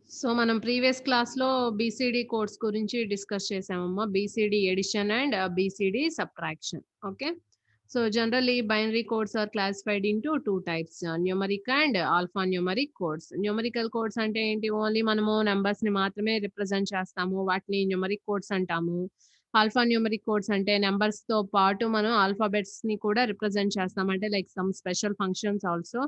So, మనం previous క్లాస్‌లో BCD codes గురించి డిస్కస్ చేసామమ్మా. BCD addition and BCD subtraction. Okay. So, generally binary codes are classified into 2 types numeric and alpha numeric codes. Numerical codes అంటే ఏంటి? Only మనము నంబర్స్‌ని మాత్రమే రిప్రజెంట్ చేస్తాము. వాటిని న్యూమరిక్ కోడ్స్ అంటాము. ఆల్ఫా న్యూమరిక్ కోడ్స్ అంటే నంబర్స్‌తో పాటు మనం ఆల్ఫాబెట్స్‌ని కూడా రిప్రజెంట్ చేస్తాం. అంటే like some special functions also.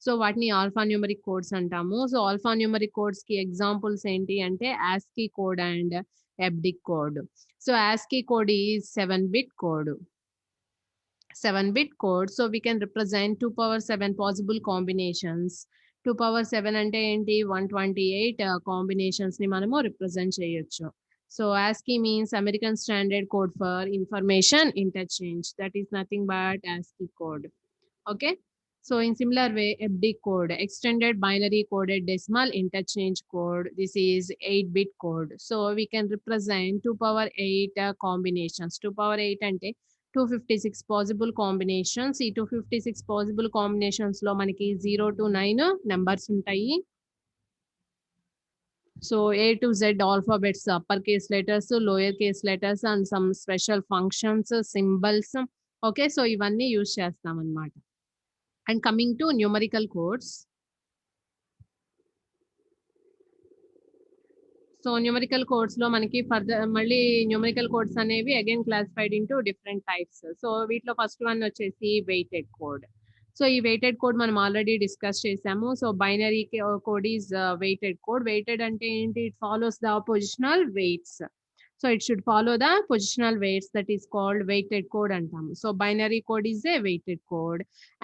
So వాటిని ఆల్ఫా న్యూమరిక్ కోడ్స్ అంటాము. సో ఆల్ఫా న్యూమరిక్ కోడ్స్ కి ఎగ్జాంపుల్స్ ఏంటి అంటే ASCII code and EBCDIC code. So ASCII code is 7-bit code. 7-bit code. So we can represent 2 power 7 possible combinations. 2 power 7 అంటే ఏంటి 128 combinations ని మనము represent చేయొచ్చు. So ASCII means American Standard Code for Information Interchange. That is nothing but ASCII code. Okay. So in similar way, EBCDIC code, extended binary coded decimal interchange code. This is 8-bit code. So we can represent 2 power 8 combinations. 2 power 8 అంటే 256 possible combinations. ఈ 256 possible combinations లో మనకి 0 to 9 numbers ఉంటాయి. So A to Z alphabets, upper case letters, lower case letters and some special functions, symbols. Okay. So ఇవన్నీ use చేస్తాం అన్నమాట. And coming to numerical codes. So numerical codes లో మనకి further మళ్ళీ numerical codes అనేవి again classified into different types. So వీటిలో first one వచ్చేసి weighted code. So ఈ వెయిటెడ్ కోడ్ మనం ఆల్రెడీ డిస్కస్ చేసాము. So binary code is weighted code. Weighted అంటే ఏంటి? It follows the positional weights. So it should follow the positional weights, that is called weighted code అంటాము. So binary code is a weighted code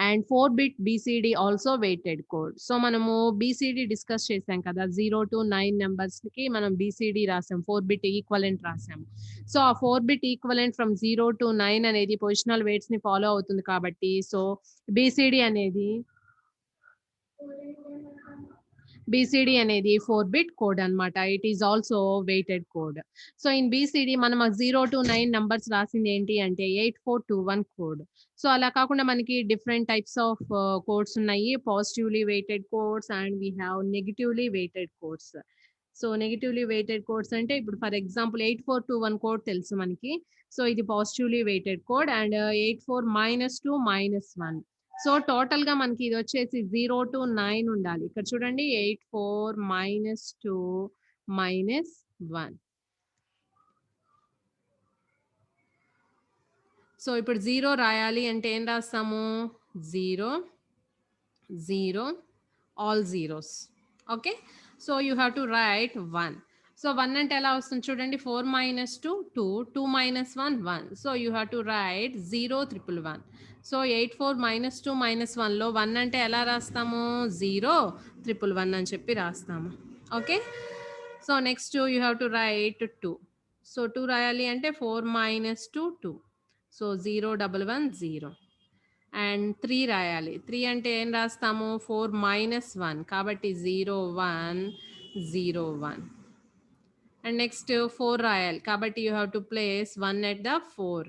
and 4-bit BCD also weighted code. So మనము BCD discuss చేసాం కదా, 0 to 9 numbers కి మనం BCD రాసాం, 4-bit equivalent రాసాం. So ఆ 4-bit equivalent from 0 to 9 అనేది పొజిషనల్ వెయిట్స్ ని ఫాలో అవుతుంది కాబట్టి సో BCD అనేది బీసీడీ అనేది 4-bit కోడ్ అన్నమాట. It is also weighted code. So in BCD మనం 0 to 9 నంబర్స్ రాసింది ఏంటి అంటే 8421 కోడ్. సో అలా కాకుండా మనకి డిఫరెంట్ టైప్స్ ఆఫ్ కోడ్స్ ఉన్నాయి. Positively weighted codes and we have negatively weighted codes. So negatively weighted codes అంటే ఇప్పుడు ఫర్ ఎగ్జాంపుల్ 8421 కోడ్ తెలుసు మనకి. సో ఇది పాజిటివ్లీ వెయిటెడ్ కోడ్ అండ్ 84-2-1. సో టోటల్ గా మనకి ఇది వచ్చేసి 0 to 9 ఉండాలి. ఇక్కడ చూడండి 84-2-1. సో ఇప్పుడు 0 రాయాలి అంటే ఏం రాస్తాము? 0 0 all zeros. Okay. So you have to write 1. So 1 అంటే ఎలా వస్తుంది చూడండి, 4 - 2 2, 2 - 1 1. So you have to right 0-111. So 84 - 2 - 1లో 1 అంటే ఎలా రాస్తాము? 0-111 అని చెప్పి రాస్తాము. Okay. So next you have to right 2. So 2 రాయాలి అంటే 4 - 2 2. సో 0-110. అండ్ 3 రాయాలి. 3 అంటే ఏం రాస్తాము? 4 - 1 కాబట్టి 0-1-0-1. అండ్ నెక్స్ట్ 4 రాయాలి కాబట్టి you have to place 1 at the 4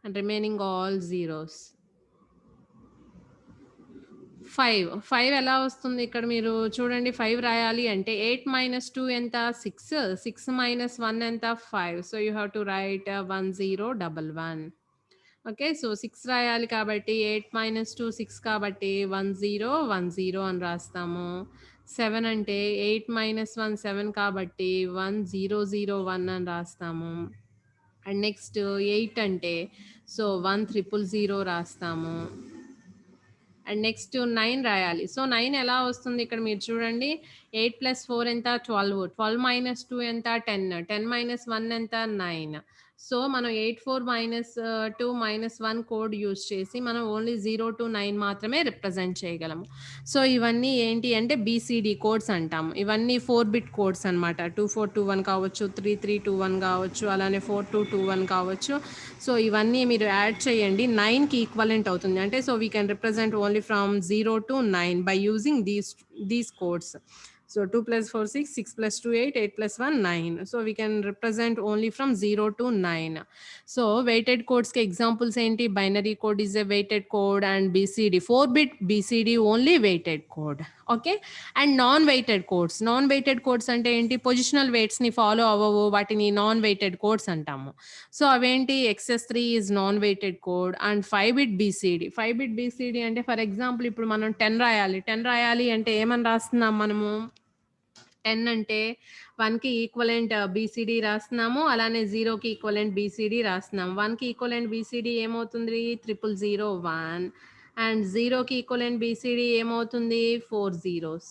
and remaining all zeros. 5 ఎలా వస్తుంది? ఇక్కడ మీరు చూడండి 5 రాయాలి అంటే 8 - 2 ఎంత? 6. 6 - 1 ఎంత? 5. So you have to right 1011. Okay. So 6 రాయాలి కాబట్టి 8 - 2 6 కాబట్టి 1010 అని రాస్తాము. 7 అంటే 8 - 1 7 కాబట్టి 1001 అని రాస్తాము. అండ్ నెక్స్ట్ 8 అంటే సో 1000 రాస్తాము. అండ్ నెక్స్ట్ 9 రాయాలి. సో 9 ఎలా వస్తుంది? ఇక్కడ మీరు చూడండి 8 + 4 ఎంత? 12. 12 - 2 ఎంత? 10. 10 - 1 ఎంత? 9. సో మనం 84 - 2 - 1 కోడ్ యూజ్ చేసి మనం ఓన్లీ 0 to 9 మాత్రమే రిప్రజెంట్ చేయగలము. సో ఇవన్నీ ఏంటి అంటే బీసీడీ కోడ్స్ అంటాము. ఇవన్నీ 4-bit కోడ్స్ అనమాట. 2421 కావచ్చు, 3321 కావచ్చు, అలానే 4221 కావచ్చు. సో ఇవన్నీ మీరు యాడ్ చేయండి, 9కి ఈక్వలెంట్ అవుతుంది. అంటే so we can represent only from 0 to 9 by using these codes. So 2 + 4 6, 6 + 2 8, 8 + 1 9. So we can represent only from 0 to 9. So weighted codes ke examples enti? Binary code is a weighted code and BCD 4-bit BCD only weighted code. Okay. And non weighted codes అంటే ఏంటి? Positional వెయిట్స్‌ని follow అవ్వవు. వాటిని non weighted codes అంటాము. So అవేంటి? XS3 is non weighted code and 5 bit BCD. 5 bit BCD అంటే for example ఇప్పుడు మనం 10 రాయాలి. 10 రాయాలి అంటే ఏమని రాస్తున్నాం మనము? 10 అంటే 1కి ఈక్వలెంట్ BCD రాస్తున్నాము. అలానే 0కి ఈక్వలెంట్ BCD రాస్తున్నాము. 1కి ఈక్వలెంట్ BCD ఏమవుతుంది? 0001 అండ్ 0కి ఈక్వలెంట్ BCD ఏమవుతుంది? 4 zeros.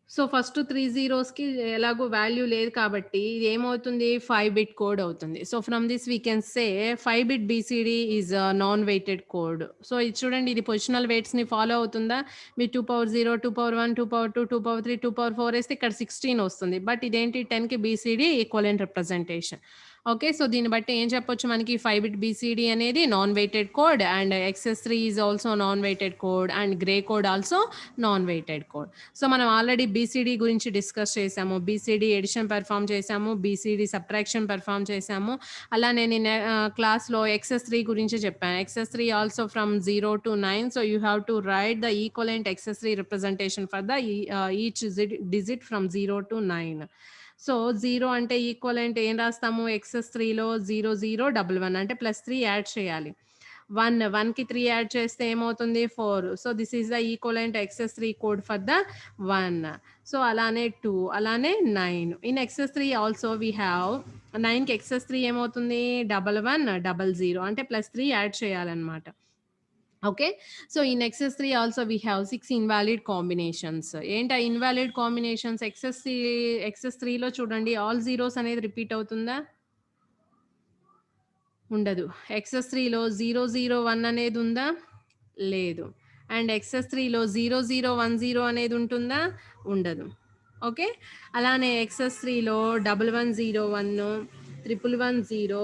సో ఫస్ట్ 3 జీరోస్‌కి ఎలాగో వాల్యూ లేదు కాబట్టి ఇది ఏమవుతుంది? 5 బిట్ కోడ్ అవుతుంది. So from this we can say 5 bit BCD is non weighted code. So ఇది చూడండి, ఇది పొజిషనల్ వెయిట్స్‌ని ఫాలో అవుతుందా? మీరు 2/0, 2/1, 2/2, 2/3, 2/4 ఏస్తే ఇక్కడ 16 వస్తుంది. బట్ ఇదేంటి? 10కి BCD equivalent representation. Okay. So దీన్ని బట్టి ఏం చెప్పొచ్చు మనకి? 5 బిట్ BCD అనేది non weighted code and XS3 is also non weighted code and Gray code also non weighted code. So మనం ఆల్రెడీ BCD గురించి డిస్కస్ చేసాము. BCD ఎడిషన్ పెర్ఫామ్ చేసాము. BCD సబ్ట్రాక్షన్ పెర్ఫామ్ చేసాము. అలానే నేను క్లాస్‌లో XS3 గురించి చెప్పాను. XS3 also from 0 to 9. So you have to write the equivalent XS3 representation for the each digit from 0 to 9. So 0 అంటే ఈక్వలెంట్ ఏం రాస్తాము? XS3లో 0011 అంటే +3 యాడ్ చేయాలి. 1కి 3 యాడ్ చేస్తే ఏమవుతుంది? 4. So this is the equivalent XS3 code for the 1. So అలానే 2, అలానే 9. In XS3 also we have 9కి XS3 ఏమవుతుంది? 1100 అంటే +3 యాడ్ చేయాలన్నమాట. Okay. So in XS3 also we have 6 invalid combinations. ఏంటి ఆ ఇన్వాలిడ్ కాంబినేషన్స్? XS3లో చూడండి, ఆల్ జీరోస్ అనేది రిపీట్ అవుతుందా? ఉండదు. XS3లో 001 అనేది ఉందా? లేదు. అండ్ XS3లో 0010 అనేది ఉంటుందా? ఉండదు. ఓకే. అలానే XS3లో 1101, 1110,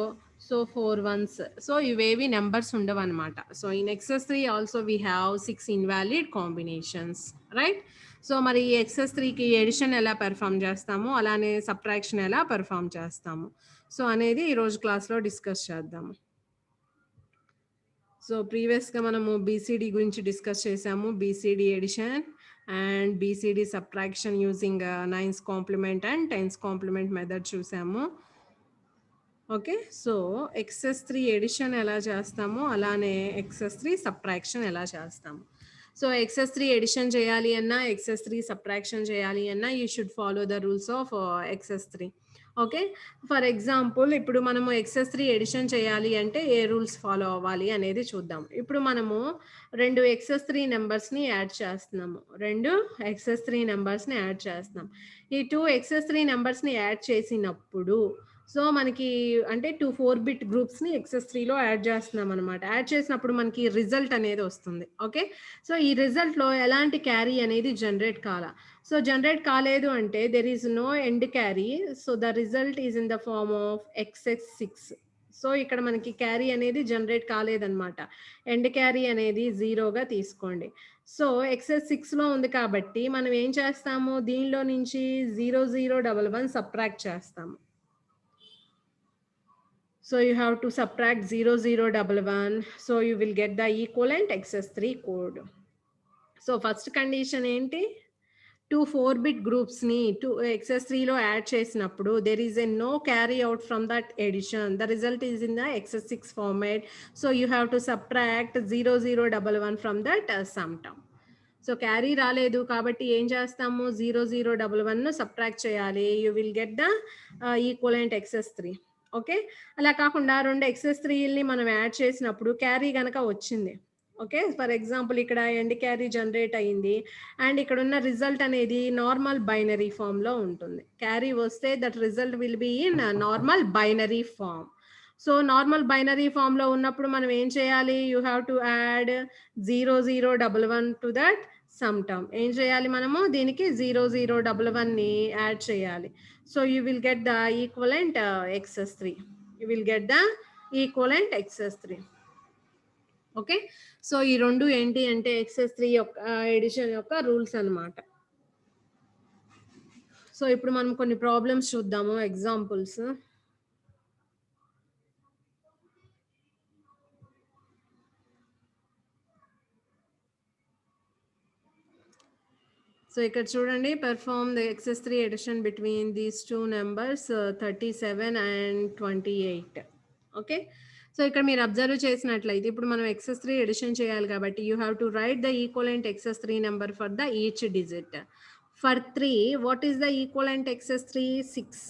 సో 4 వన్స్. సో ఇవేవి నెంబర్స్ ఉండవన్నమాట. So in XS3 also we have 6 invalid combinations, right? So మరి ఈ XS3కి ఎడిషన్ ఎలా పెర్ఫామ్ చేస్తాము, అలానే సబ్ట్రాక్షన్ ఎలా పెర్ఫామ్ చేస్తాము, సో అనేది ఈరోజు క్లాస్లో డిస్కస్ చేద్దాము. సో ప్రీవియస్‌గా మనము BCD గురించి డిస్కస్ చేసాము. BCD addition and BCD subtraction using 9's complement and 10's complement method చూసాము. ఓకే. సో XS3 ఎడిషన్ ఎలా చేస్తామో అలానే XS3 సబ్ట్రాక్షన్ ఎలా చేస్తాము. సో XS3 ఎడిషన్ చేయాలి అన్నా, XS3 సబ్ట్రాక్షన్ చేయాలి అన్నా you should follow the rules of XS3. Okay. For example ఇప్పుడు మనము XS3 ఎడిషన్ చేయాలి అంటే ఏ రూల్స్ ఫాలో అవ్వాలి అనేది చూద్దాం. ఇప్పుడు మనము 2 XS3 నెంబర్స్‌ని యాడ్ చేస్తున్నాము. 2 XS3 నెంబర్స్‌ని యాడ్ చేస్తున్నాం. ఈ 2 XS3 నెంబర్స్‌ని యాడ్ చేసినప్పుడు సో మనకి అంటే 2 4 బిట్ గ్రూప్స్‌ని XS3లో యాడ్ చేస్తున్నాం అనమాట. యాడ్ చేసినప్పుడు మనకి రిజల్ట్ అనేది వస్తుంది. ఓకే. సో ఈ రిజల్ట్‌లో ఎలాంటి క్యారీ అనేది జనరేట్ కాలా. సో జనరేట్ కాలేదు అంటే there is no end carry. So the result is in the form of XS6. So ఇక్కడ మనకి క్యారీ అనేది జనరేట్ కాలేదన్నమాట. ఎండ్ క్యారీ అనేది 0గా తీసుకోండి. సో XS6లో ఉంది కాబట్టి మనం ఏం చేస్తాము? దీనిలో నుంచి 0011 సబ్ట్రాక్ట్ చేస్తాము. So you have to subtract 0011. So you will get the equivalent XS3 code. So first condition ఏంటి? 2 4 bit groups ని XS3లో యాడ్ చేసినప్పుడు there is a no carry out from that addition. The result is in the XS6 format. So you have to subtract 0011 from that sum term. So carry రాలేదు కాబట్టి ఏం చేస్తాము? 0011 subtract చేయాలి. You will get the equivalent XS3. Okay. అలా కాకుండా 2 XS3ని మనం add చేసినప్పుడు carry గనక వచ్చింది. ఓకే. ఫర్ ఎగ్జాంపుల్ ఇక్కడ ఎండ్ క్యారీ జనరేట్ అయింది అండ్ ఇక్కడ ఉన్న రిజల్ట్ అనేది నార్మల్ బైనరీ ఫామ్లో ఉంటుంది. క్యారీ వస్తే that result will be in normal binary form. So normal binary ఫామ్లో ఉన్నప్పుడు మనం ఏం చేయాలి? You have to add 0011 to that sum term. ఏం చేయాలి మనము? దీనికి 0011ని యాడ్ చేయాలి. So you will get the equivalent XS3. You will get the equivalent XS3. Okay. So ఈ రెండు ఏంటి అంటే XS3 యొక్క ఎడిషన్ యొక్క రూల్స్ అన్నమాట. సో ఇప్పుడు మనం కొన్ని ప్రాబ్లమ్స్ చూద్దాము, ఎగ్జాంపుల్స్. సో ఇక్కడ చూడండి, perform the excess3 addition between these two numbers 37 and 28. Okay, so ఇక్కడ మీరు అబ్జర్వ్ చేసినట్లయితే ఇప్పుడు మనం excess3 ఎడిషన్ చేయాలి కాబట్టి you have to write the equivalent excess3 number for the each digit. For 3, what is the equivalent excess3? 6,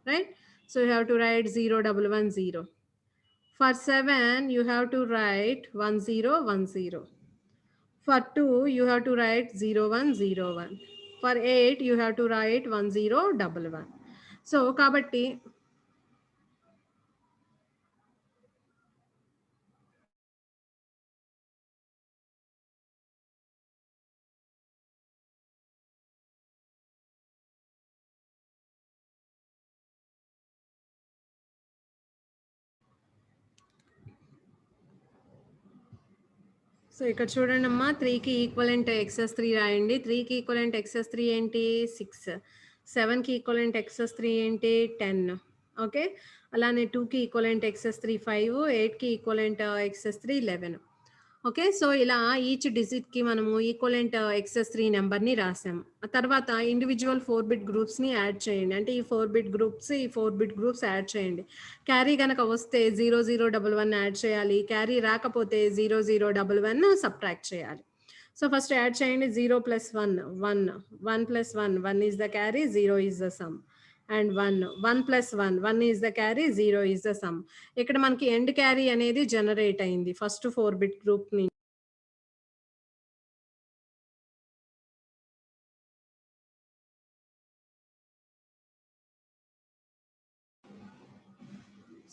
right? So you have to write 01110. For 7, you have to write 1010. For 2, you have to write 0101. For 8, you have to write 1011. So, kabatti so ఇక్కడ చూడండి అమ్మా, 3కి equivalent excess3 రాయండి. 3కి equivalent excess3 ఏంటి? 6. 7కి equivalent excess3 ఏంటి? 10. Okay, అలానే 2కి ఈక్వలెంట్ excess3 5, 8కి ఈక్వలెంట్ excess3 11. ఓకే, సో ఇలా ఈచ్ డిజిట్కి మనము ఈక్వలెంట్ excess3 నెంబర్ని రాసాము. ఆ తర్వాత ఇండివిజువల్ 4-bit గ్రూప్స్ని యాడ్ చేయండి. అంటే ఈ 4-bit గ్రూప్స్, ఈ 4-bit గ్రూప్స్ యాడ్ చేయండి. క్యారీ కనుక వస్తే 0011 యాడ్ చేయాలి. క్యారీ రాకపోతే 0011 సబ్ట్రాక్ట్ చేయాలి. సో ఫస్ట్ యాడ్ చేయండి. 0 + 1 1, 1 + 1 1 is the carry, 0 is the sum. And 1 1 + 1 1 is the carry, 0 is the sum. ఇక్కడ మనకి ఎండ్ క్యారీ అనేది జనరేట్ అయింది ఫస్ట్ 4-bit గ్రూప్ నుంచి.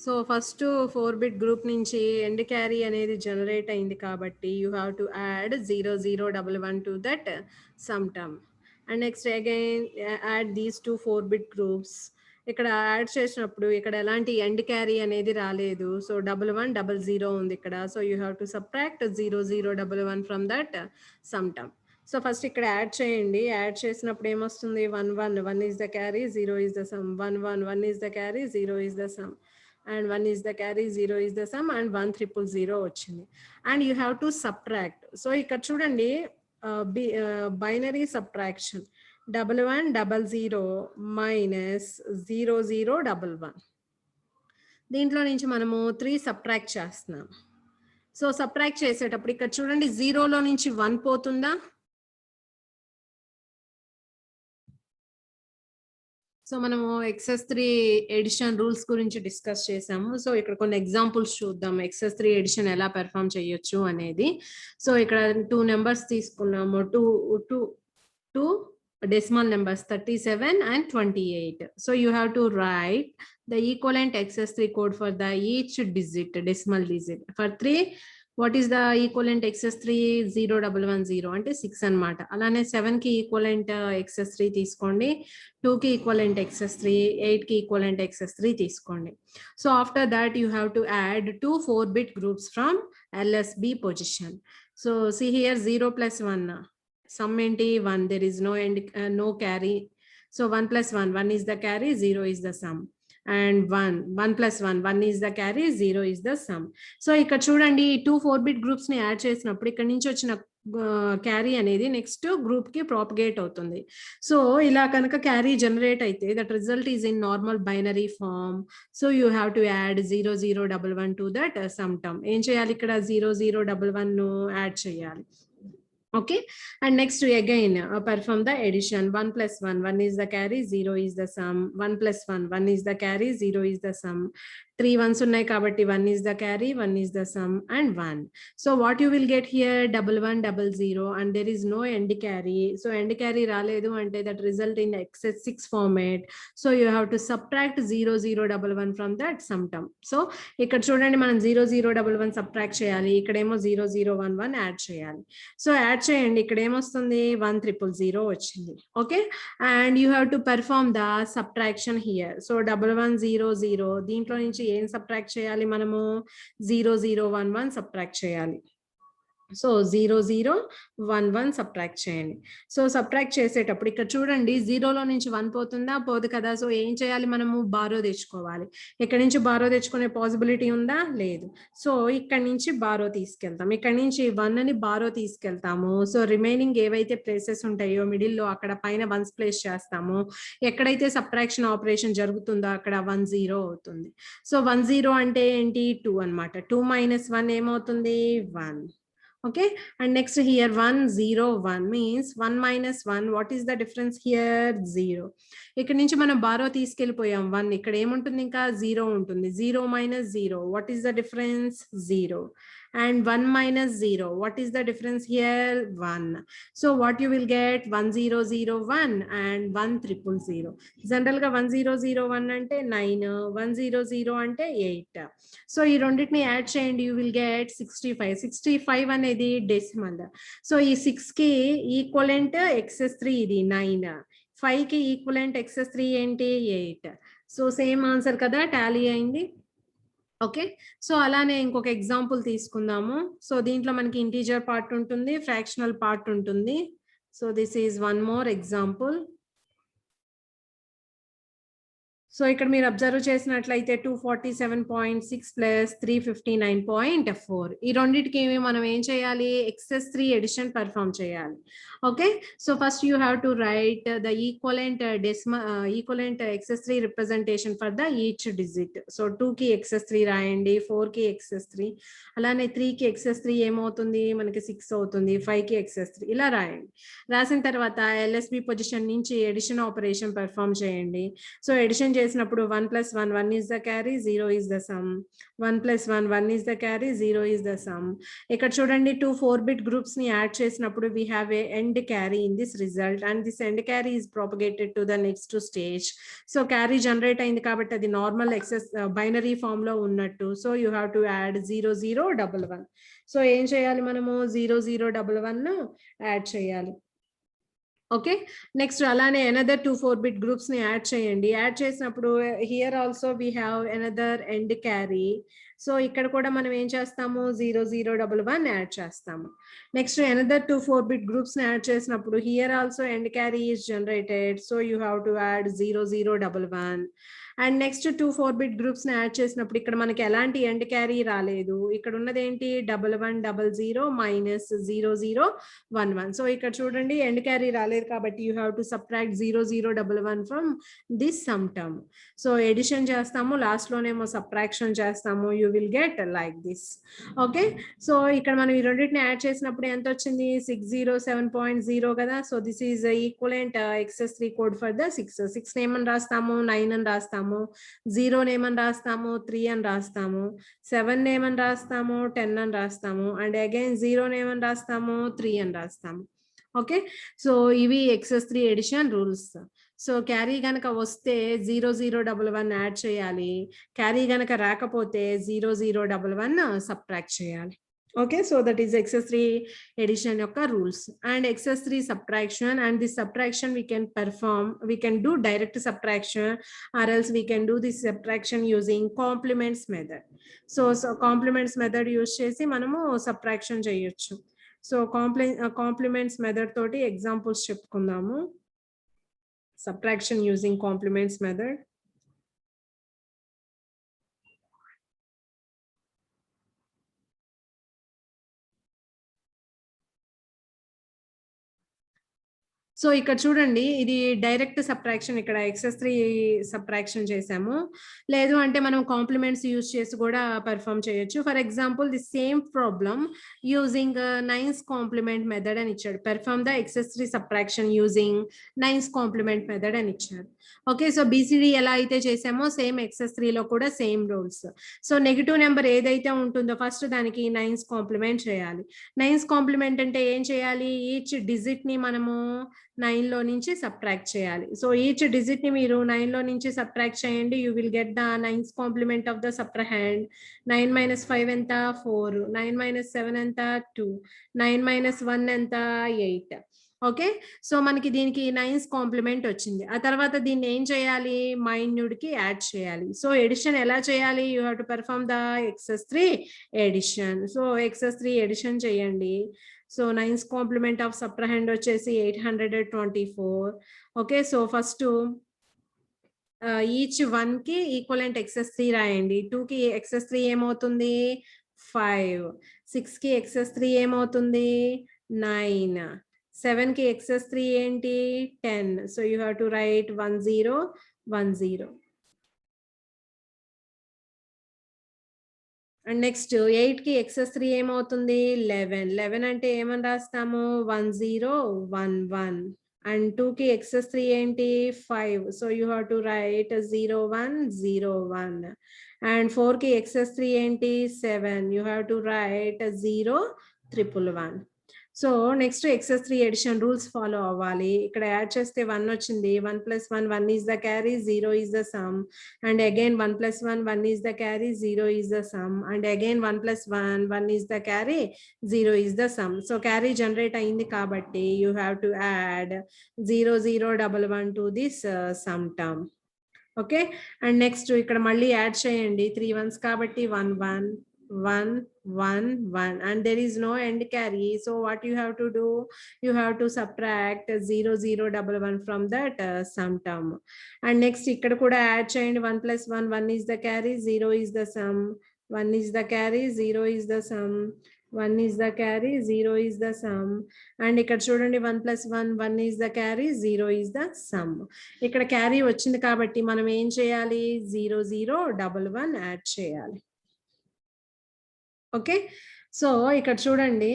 సో ఫస్ట్ 4-bit గ్రూప్ నుంచి ఎండ్ క్యారీ అనేది జనరేట్ అయింది కాబట్టి you have to add 0011 to that sum term. And next again add these 2 4-bit groups. ఇక్కడ యాడ్ చేసినప్పుడు ఇక్కడ ఎలాంటి ఎండ్ క్యారీ అనేది రాలేదు. సో 1100 ఉంది ఇక్కడ. So you have to subtract 0011 from that sum term. So first ఇక్కడ యాడ్ చేయండి. యాడ్ చేసినప్పుడు ఏమొస్తుంది? 1 1 1 is the carry, 0 is the sum. 1 1 1 is the carry, 0 is the sum. And 1 is the carry, 0 is the sum, and 1000 వచ్చింది. And you have to subtract. So ఇక్కడ చూడండి, binary subtraction 1100 minus 0011. దీంట్లో నుంచి మనము 3 subtract చేస్తున్నాం. So subtract చేసేటప్పుడు ఇక్కడ చూడండి, 0లో నుంచి 1 పోతుందా? సో మనము excess3 ఎడిషన్ రూల్స్ గురించి డిస్కస్ చేసాము. సో ఇక్కడ కొన్ని ఎగ్జాంపుల్స్ చూద్దాం, excess3 ఎడిషన్ ఎలా పెర్ఫామ్ చేయొచ్చు అనేది. సో ఇక్కడ 2 నెంబర్స్ తీసుకున్నాము, two decimal numbers 37 and 28. So you have to write the equivalent excess3 code for the each digit, decimal digit. For 3, what is the equivalent excess3? 0110 అంటే 6 అన్నమాట. అలానే 7కి equivalent excess3 తీసుకోండి, 2కి ఈక్వలెంట్ excess3, 8కి ఈక్వలెంట్ excess3 తీసుకోండి. So after that you have to add 2 4-bit groups from LSB position. So see here 0 + 1 some ఏంటి? 1. there is no carry. So 1 + 1 1 is the carry, 0 is the sum. And 1 + 1 1 is the carry, 0 is the sum. So ఇక్కడ చూడండి, 2 4-bit groups ని add చేసినప్పుడు ఇక్కడ నుంచి వచ్చిన carry అనేది next group కి ప్రాపగేట్ అవుతుంది. సో ఇలా కనుక క్యారీ జనరేట్ అయితే that result is in normal binary form. So you have to add 0011 to that sum term. ఏం చేయాలి? ఇక్కడ 0011 యాడ్ చేయాలి. Okay, and next we again perform the addition. 1 + 1 1 is the carry, 0 is the sum. 1 + 1 1 is the carry, 0 is the sum. 3 ones ఉన్నాయి కాబట్టి 1 is the carry, 1 is the sum, and 1. So what you will get here? 1100, and there is no end carry. So end carry రాలేదు అంటే that result in excess6 format. So you have to subtract 0011 from that sum term. So ఇక్కడ చూడండి, మనం 0011 subtract చేయాలి, ఇక్కడేమో 0011 add చేయాలి. So add చేయండి, ఇక్కడ ఏమొస్తుంది? 1000 వచ్చింది. Okay, and you have to perform the subtraction here. So 1100, దీంట్లో నుంచి ఏం సబ్ట్రాక్ట్ చేయాలి మనము? 0011 సబ్ట్రాక్ట్ చేయాలి. సో 0 0 1 1 సబ్ట్రాక్ట్ చేయండి. సో సబ్ట్రాక్ట్ చేసేటప్పుడు ఇక్కడ చూడండి 0లో నుంచి 1 పోతుందా? పోదు కదా! సో ఏం చేయాలి మనము? బారో తెచ్చుకోవాలి. ఇక్కడి నుంచి బారో తెచ్చుకునే పాసిబిలిటీ ఉందా? లేదు. సో ఇక్కడి నుంచి బారో తీసుకెళ్తాం. ఇక్కడి నుంచి 1ని బారో తీసుకెళ్తాము. సో రిమైనింగ్ ఏవైతే ప్లేసెస్ ఉంటాయో మిడిల్‌లో అక్కడ పైన 1స్ ప్లేస్ చేస్తాము. ఎక్కడైతే సబ్ట్రాక్షన్ ఆపరేషన్ జరుగుతుందో అక్కడ 1 0 అవుతుంది. సో 1 0 అంటే ఏంటి? 2 అన్నమాట. 2 - 1 ఏమవుతుంది? 1. Okay, and next here 1 0 1 means 1 minus 1. What is the difference here? 0. ఇక్కడ నుంచి మనం బారో తీసుకెళ్ళిపోయాం 1. ఇక్కడ ఏముంటుంది? ఇంకా 0 ఉంటుంది. 0 minus 0. What is the difference? 0. And 1 minus 0. What is the difference here? 1. So what you will get? 1 0 0 1 and 1 0 0. General గా 1 0 0 1 అంటే 9, 1 0 0 అంటే 8. సో ఈ రెండింటిని యాడ్ చేయండి, యూ విల్ గెట్ 65. 65 అనేది డెసిమల్. సో ఈ 6 కి ఈక్వలెంట్ x3 ఇది 9, 5 కి ఈక్వలెంట్ x3 ఏంటి? 8. సో సేమ్ ఆన్సర్ కదా, టాలీ అయింది. ఓకే, సో అలానే ఇంకొక ఎగ్జాంపుల్ తీసుకుందాము. సో దీంట్లో మనకి ఇంటీజర్ పార్ట్ ఉంటుంది, ఫ్రాక్షనల్ పార్ట్ ఉంటుంది. So this is one more example. So ఇక్కడ మీరు అబ్జర్వ్ చేసినట్లయితే 247.6 ప్లస్ 359.4 ఈ రెండింటికి మనం ఏం చేయాలి? XS3 ఎడిషన్ పర్ఫామ్ చేయాలి. Okay, so first you have to write the equivalent equivalent XS3 representation for the each digit. So 2 కి XS3 రాయండి, 4 కి XS3, అలానే 3 కి XS3 ఏమవుతుంది? మనకి 6 అవుతుంది, 5 కి XS3 ఇలా రాయండి. రాసిన తర్వాత LSB పొజిషన్ నుంచి ఎడిషన్ ఆపరేషన్ పర్ఫామ్ చేయండి. సో ఎడిషన్ చేసినప్పుడు 1 + 1 1 is the carry, 0 is the sum. 1 + 1 1 is the carry, 0 is the sum. ఇక్కడ చూడండి 2 4-bit groups ని యాడ్ చేసినప్పుడు we have a end carry in this result and this end carry is propagated to the next stage. So carry generate అయింది కాబట్టి అది normal binary form లో ఉన్నట్టు. So you have to add 0 0 1 1. So ఏం చేయాలి మనము? 0 0 1 1 add చేయాలి. Okay, next అలానే అనదర్ 2 4-bit గ్రూప్స్ ని యాడ్ చేయండి. యాడ్ చేసినప్పుడు here also we have another end carry. So ఇక్కడ కూడా మనం ఏం చేస్తాము? 0 0 1 1 యాడ్ చేస్తాము. నెక్స్ట్ అనదర్ 2 4-bit గ్రూప్స్ ని యాడ్ చేసినప్పుడు here also end carry is generated. So you have to add 0 0 1 1. And next 2 4-bit groups ని యాడ్ చేసినప్పుడు ఇక్కడ మనకి ఎలాంటి ఎండ్ క్యారీ రాలేదు. ఇక్కడ ఉన్నది ఏంటి? 1 1 0 0 మైనస్ 0 0 1 1. సో ఇక్కడ చూడండి ఎండ్ క్యారీ రాలేదు కాబట్టి you have to subtract 0 0 1 1 from this sum term. So addition చేస్తాము, లాస్ట్ లోనేమో సబ్ట్రాక్షన్ చేస్తాము. You will get like this. Okay, so ఇక్కడ మనం ఈ రెండింటిని యాడ్ చేసినప్పుడు ఎంత వచ్చింది? 607.0 కదా. So this is equivalent XS3 code for the 6. 6 ఏమని రాస్తాము? 9 అని రాస్తాము. 0 ఏమని రాస్తాము? 3 అని రాస్తాము. 7 ఏమని రాస్తాము? 10 అని రాస్తాము. అండ్ అగైన్ 0 ఏమని రాస్తాము? 3 అని రాస్తాము. ఓకే, సో ఇవి XS3 edition rules. So carry గనక వస్తే 0 0 1 1 యాడ్ చేయాలి. క్యారీ గనక రాకపోతే 0 0 1 1 సబ్ట్రాక్ట్ చేయాలి. Okay, so that is XS3 addition యొక్క rules and XS3 subtraction, and this subtraction we can perform, we can do direct subtraction or else we can do this subtraction using complements method. So complements method use చేసి మనము subtraction చేయొచ్చు. So complements method తోటి examples చెప్పుకుందాము. Subtraction using complements method. So ఇక్కడ చూడండి ఇది direct subtraction, ఇక్కడ XS3 subtraction చేసాము. లేదు అంటే మనం కాంప్లిమెంట్స్ యూజ్ చేసి కూడా పర్ఫామ్ చేయొచ్చు. For example the same problem using 9's complement method అని ఇచ్చాడు. Perform the XS3 subtraction using 9's complement method అని ఇచ్చాడు. ఓకే, సో BCD ఎలా అయితే చేసామో సేమ్ XS3 లో కూడా same rules. So negative number ఏదైతే ఉంటుందో ఫస్ట్ దానికి 9's కాంప్లిమెంట్ చేయాలి. 9's కాంప్లిమెంట్ అంటే ఏం చేయాలి? ఈచ్ డిజిట్ ని మనము 9 లో నుంచి సబ్ట్రాక్ట్ చేయాలి. సో ఈచ్ డిజిట్ ని మీరు 9 లో నుంచి సబ్ట్రాక్ట్ చేయండి. You will get the 9's complement of the subtrahend. 9 - 5 ఎంత? 4. 9 - 7 ఎంత? 2. 9 - 1 ఎంత? 8. ఓకే. సో మనకి దీనికి నైన్స్ కాంప్లిమెంట్ వచ్చింది. ఆ తర్వాత దీన్ని ఏం చేయాలి? మైన్యూట్‌కి యాడ్ చేయాలి. సో ఎడిషన్ ఎలా చేయాలి? You have to perform the excess 3 addition. So excess 3 addition చేయండి. So nines complement of subtrahend వచ్చేసి 824. ఓకే. సో ఫస్ట్ ఈచ్ 1కి ఈక్వలెంట్ ఎక్సెస్ 3 రాయండి. 2కి ఎక్సెస్ 3 ఏమవుతుంది? 5. 6కి ఎక్సెస్ 3 ఏమవుతుంది? 9. 7కి ఎక్సెస్ 3 ఏంటి? 10. So you have to write 1 0 1 0. And next 8కి ఎక్సెస్ 3 ఏమవుతుంది? 11. 11 అంటే ఏమని రాస్తాము? 1 0 1 1. అండ్ 2కి ఎక్సెస్ 3 ఏంటి? 5. So you have to write 0 1 0 1. And 4కి ఎక్సెస్ 3 ఏంటి? 7. You have to write 0 1 1. So next excess 3 addition rules follow అవ్వాలి. ఇక్కడ యాడ్ చేస్తే 1 వచ్చింది. 1 + 1 1 is the carry, 0 is the sum. And again 1 + 1 1 is the carry, 0 is the sum. And again 1 + 1 1 is the carry, 0 is the sum. So carry generate అయింది కాబట్టి you have to add 0 0 1 1 to this sum term. Okay. And next ఇక్కడ మళ్ళీ add చేయండి. 3 1s కాబట్టి 1 1 1 1 1 and there is no end carry. So what you have to do? You have to subtract 0 0 1 1 from that sum term. And next ఇక్కడ కూడా add చేయండి. 1 + 1 1 is the carry, 0 is the sum. 1 is the carry, 0 is the sum. 1 is the carry, 0 is the sum. And ఇక్కడ చూడండి 1 + 1 1 is the carry, 0 is the sum. ఇక్కడ carry వచ్చింది కాబట్టి మనం ఏం చేయాలి? 0 0 1 1 యాడ్ చేయాలి. ఓకే. సో ఇక్కడ చూడండి.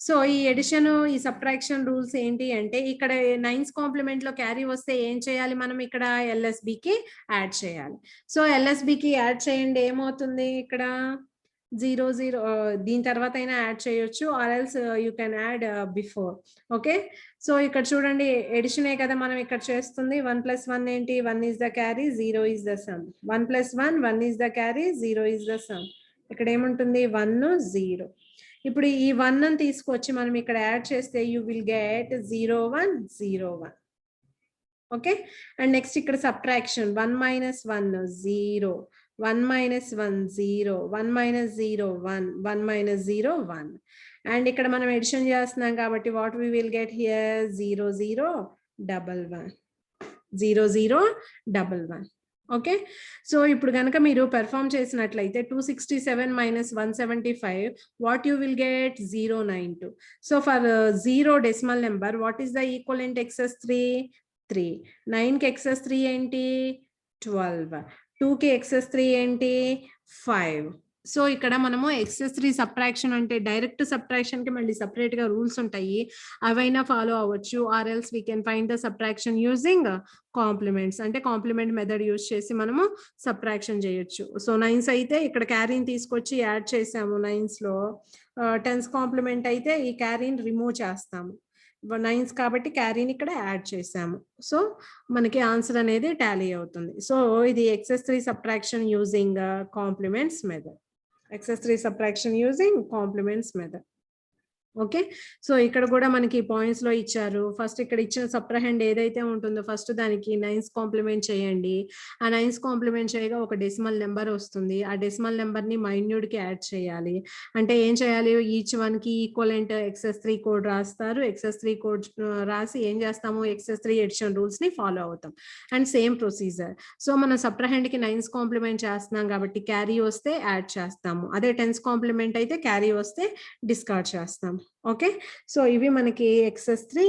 సో ఈ ఎడిషన్, ఈ సబ్ట్రాక్షన్ రూల్స్ ఏంటి అంటే ఇక్కడ నైన్స్ కాంప్లిమెంట్ లో క్యారీ వస్తే ఏం చేయాలి? మనం ఇక్కడ ఎల్ఎస్బికి యాడ్ చేయాలి. సో ఎల్ఎస్బికి యాడ్ చేయండి. ఏమవుతుంది ఇక్కడ? 0 0 దీని తర్వాత అయినా యాడ్ చేయొచ్చు, or else you can add before. Okay. So ఇక్కడ చూడండి ఎడిషనే కదా మనం ఇక్కడ చేస్తుంది. 1 + 1 ఏంటి? 1 is the carry, 0 is the sum. 1 + 1 1 is the carry, 0 is the sum. ఇక్కడ ఏముంటుంది? 1 0. ఇప్పుడు ఈ 1 ని తీసుకొచ్చి మనం ఇక్కడ యాడ్ చేస్తే you will get 0 1 0 1. Okay. And next ఇక్కడ సబ్ట్రాక్షన్ 1 - 1 0, 1 - 1 0, 1 - 0 1, 1 - 0 1. అండ్ ఇక్కడ మనం ఎడిషన్ చేస్తున్నాం కాబట్టి what we will get here? 0 0 1 1, 0 0 1 1. Okay. So ఇప్పుడు కనుక మీరు పెర్ఫార్మ్ చేసినట్లయితే 267 - 175, what you will get? 092. So for 0 decimal number what is the equivalent excess 3? 3. 9కి ఎక్సెస్ 3 ఏంటి? 12. 2కి ఎక్సెస్ 3 ఏంటి? 5. సో ఇక్కడ మనము ఎక్సెస్ 3 సబ్ట్రాక్షన్ అంటే డైరెక్ట్ సబ్ట్రాక్షన్ కి మళ్ళీ సపరేట్ గా రూల్స్ ఉంటాయి. అవైనా ఫాలో అవ్వచ్చు. Or else we can find the subtraction using compliments. అంటే కాంప్లిమెంట్ మెథడ్ యూజ్ చేసి మనము సబ్ట్రాక్షన్ చేయొచ్చు. సో నైన్స్ అయితే ఇక్కడ క్యారీని తీసుకొచ్చి యాడ్ చేసాము. నైన్స్ లో 10s కాంప్లిమెంట్ అయితే ఈ క్యారీని రిమూవ్ చేస్తాము. 9s కాబట్టి క్యారీని ఇక్కడ యాడ్ చేసాము. సో మనకి ఆన్సర్ అనేది టాలీ అవుతుంది. సో ఇది excess 3 subtraction using compliments method. Excess 3 subtraction using compliments method. Okay. So ఇక్కడ కూడా మనకి పాయింట్స్ లో ఇచ్చారు. ఫస్ట్ ఇక్కడ ఇచ్చిన సబ్ట్రాహెండ్ ఏదైతే ఉంటుందో ఫస్ట్ దానికి నైన్స్ కాంప్లిమెంట్ చేయండి. ఆ నైన్స్ కాంప్లిమెంట్ చేయగా ఒక డెసిమల్ నెంబర్ వస్తుంది. ఆ డెసిమల్ నెంబర్ ని మైన్యూట్ కి యాడ్ చేయాలి. అంటే ఏం చేయాలి? ఈచ్ 1 కి ఈక్వలెంట్ ఎక్సెస్ 3 కోడ్ రాస్తారు. ఎక్సెస్ 3 కోడ్ రాసి ఏం చేస్తాము? ఎక్సెస్ 3 ఎడిషన్ రూల్స్ ని ఫాలో అవుతాం. And same procedure. సో మనం సబ్ట్రాహెండ్ కి నైన్స్ కాంప్లిమెంట్ చేస్తున్నాం కాబట్టి క్యారీ వస్తే యాడ్ చేస్తాము. అదే 10s కాంప్లిమెంట్ అయితే క్యారీ వస్తే డిస్కార్డ్ చేస్తాం. ఓకే. సో ఇవి మనకి excess 3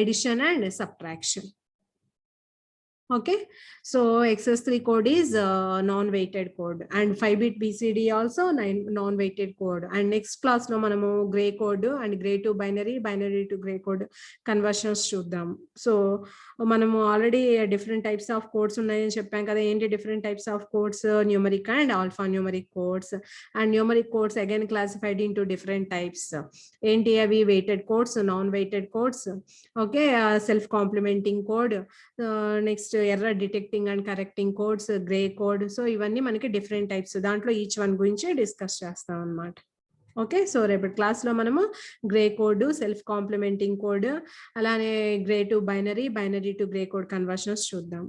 addition and subtraction. Okay, so XS3 code is non-weighted code and 5-bit BCD also non-weighted code. And next class lo manamu gray code and gray to binary, binary to gray code conversions చూద్దాం. So మనము already different types of codes ఉన్నాయని చెప్పాం కదా. ఏంటి different types of codes? Numeric and alpha numeric codes. And numeric codes again classified into different types. ఏంటి అవి? Weighted codes, non weighted codes, okay, self complementing code, next error detecting and correcting codes, Gray code. So ఇవన్నీ మనకి different types. దాంట్లో each one గురించి discuss చేస్తాం అన్నమాట. Okay. So, రేపటి క్లాస్‌లో మనము Gray code, self complementing code, అలానే grey to binary, binary to grey code conversions చూద్దాం.